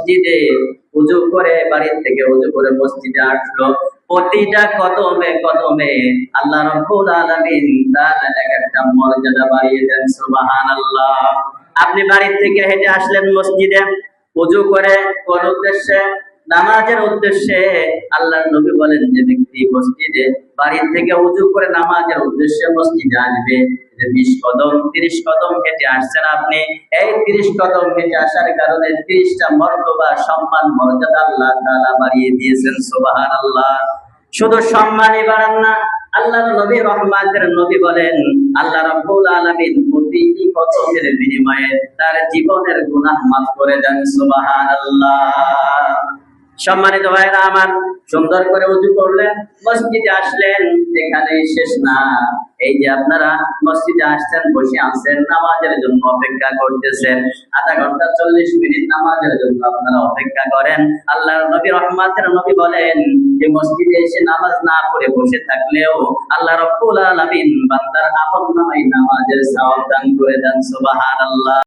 মসজিদে ওযু করে, বাড়ি থেকে ওযু করে মসজিদে আসলো, প্রতিটা কদমে কদমে আল্লাহ রাব্বুল আলামিন তার এক একটা মর্যাদা বাড়িয়ে দেন। সুবহানাল্লাহ। আপনি বাড়ি থেকে হেঁটে আসলেন মসজিদে, ওযু করে কোন উদ্দেশ্যে? নামাজের উদ্দেশ্যে। আল্লাহর নবী বলেন, যে ব্যক্তি মসজিদে বাড়ি থেকে ওযু করে নামাজের উদ্দেশ্যে মসজিদে আসবে, 20 কদম 30 কদম হেঁটে আসছেন আপনি, এই 30 কদম হেঁটে আসার কারণে 30টা মর্তবা, সম্মান, মর্যাদা আল্লাহ তাআলা বাড়িয়ে দিয়েছেন। সুবহানাল্লাহ। শুধু সম্মানই বাড়ান না, আল্লাহর নবী রহমাতের নবী বলেন, আল্লাহ রাব্বুল আলামিন প্রতিটি কদমের বিনিময়ে তার জীবনের গুনাহ মাফ করে দেন। সুবহানাল্লাহ। সম্মানিত ভাইরা আমার, সুন্দর করে ওযু করলেন, মসজিদে আসলেন, এখানেই শেষ না। এই যে আপনারা মসজিদে আসছেন, বসে আছেন, নামাজের জন্য অপেক্ষা করতেছেন, আধা ঘন্টা 40 মিনিট নামাজের জন্য আপনারা অপেক্ষা করেন। আল্লাহর নবী রহমাতের নবী বলেন, যে মসজিদে এসে নামাজ না পড়ে বসে থাকলেও আল্লাহ রাব্বুল আলামিন বান্দার আমলনামায় নামাজের সওয়াব দান করে দেন। সুবহানাল্লাহ।